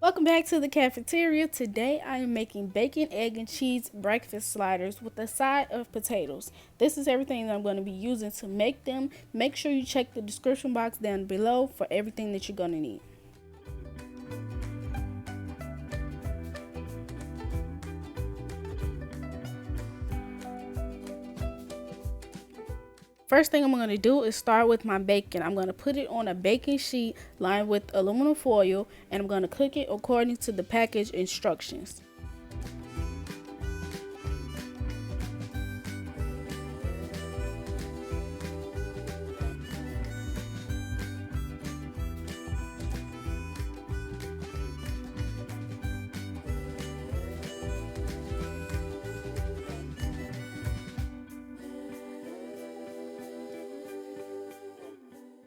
Welcome back to the cafeteria. Today I am making bacon, egg, and cheese breakfast sliders with a side of potatoes. This is everything that I'm going to be using to make them. Make sure you check the description box down below for everything that you're going to need. First thing I'm going to do is start with my bacon. I'm going to put it on a baking sheet lined with aluminum foil, and I'm going to cook it according to the package instructions.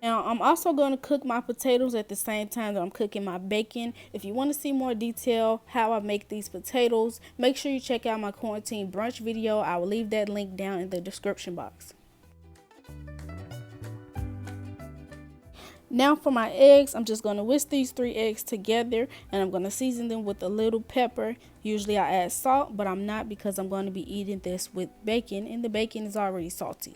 Now, I'm also going to cook my potatoes at the same time that I'm cooking my bacon. If you want to see more detail how I make these potatoes, make sure you check out my quarantine brunch video. I will leave that link down in the description box. Now for my eggs, I'm just going to whisk these 3 eggs together, and I'm going to season them with a little pepper. Usually I add salt, but I'm not because I'm going to be eating this with bacon, and the bacon is already salty.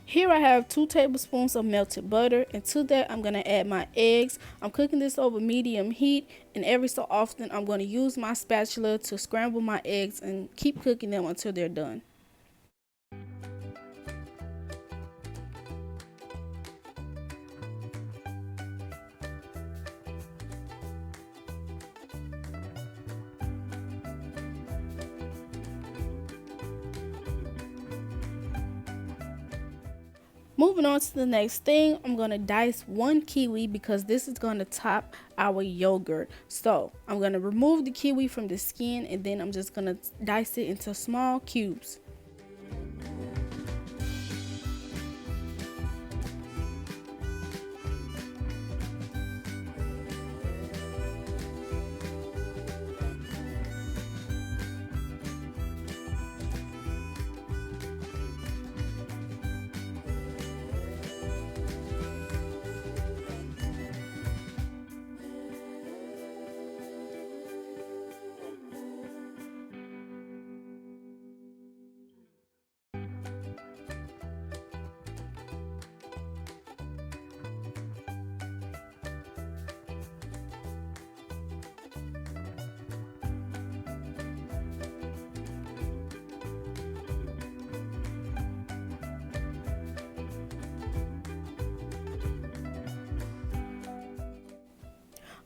Here I have 2 tablespoons of melted butter, and to that I'm going to add my eggs. I'm cooking this over medium heat, and every so often I'm going to use my spatula to scramble my eggs and keep cooking them until they're done. Moving on to the next thing, I'm going to dice 1 kiwi because this is going to top our yogurt. So I'm going to remove the kiwi from the skin, and then I'm just going to dice it into small cubes.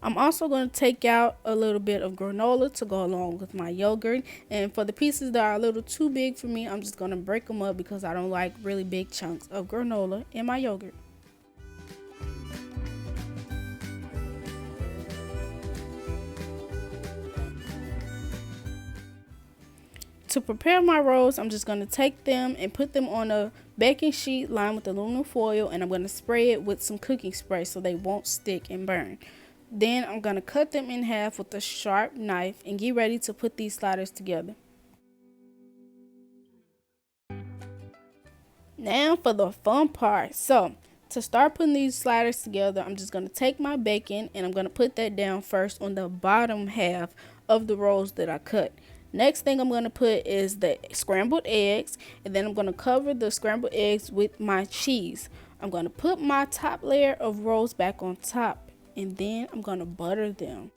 I'm also going to take out a little bit of granola to go along with my yogurt. And for the pieces that are a little too big for me, I'm just going to break them up because I don't like really big chunks of granola in my yogurt. To prepare my rolls, I'm just going to take them and put them on a baking sheet lined with aluminum foil, and I'm going to spray it with some cooking spray so they won't stick and burn. Then I'm going to cut them in half with a sharp knife and get ready to put these sliders together. Now for the fun part. So to start putting these sliders together, I'm just going to take my bacon and I'm going to put that down first on the bottom half of the rolls that I cut. Next thing I'm going to put is the scrambled eggs, and then I'm going to cover the scrambled eggs with my cheese. I'm going to put my top layer of rolls back on top, and then I'm going to butter them.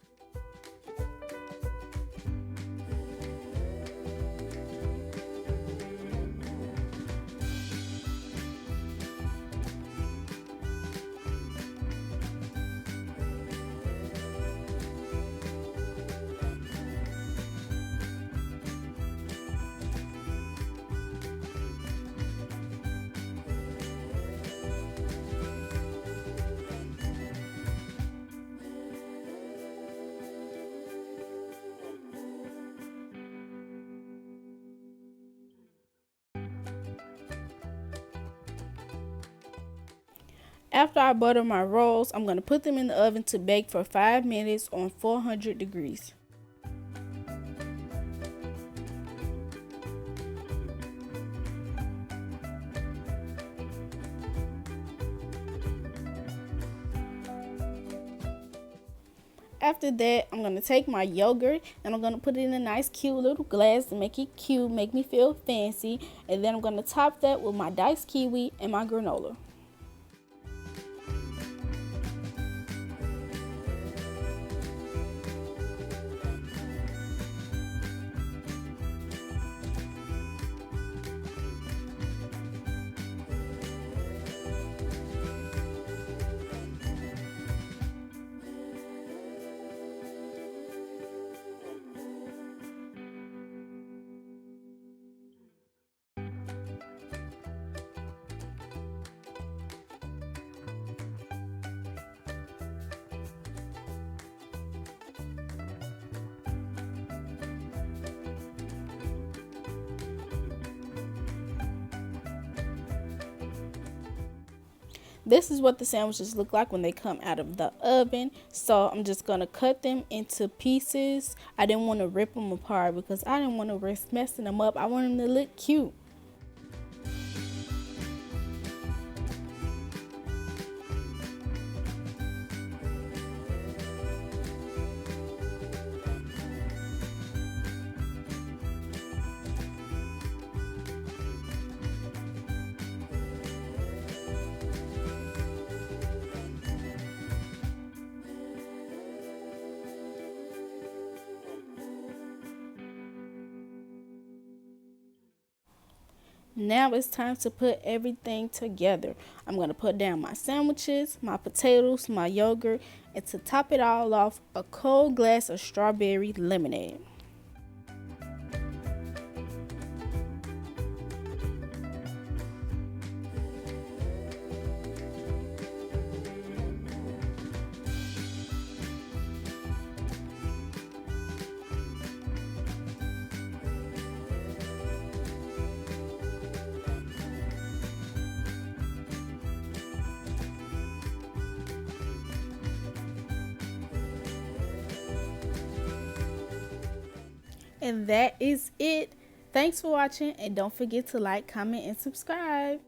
After I butter my rolls, I'm going to put them in the oven to bake for 5 minutes on 400 degrees. After that, I'm going to take my yogurt and I'm going to put it in a nice cute little glass to make it cute, make me feel fancy. And then I'm going to top that with my diced kiwi and my granola. This is what the sandwiches look like when they come out of the oven. So I'm just going to cut them into pieces. I didn't want to rip them apart because I didn't want to risk messing them up. I want them to look cute. Now it's time to put everything together. I'm going to put down my sandwiches, my potatoes, my yogurt, and to top it all off, a cold glass of strawberry lemonade. And that is it. Thanks for watching, and don't forget to like, comment, and subscribe.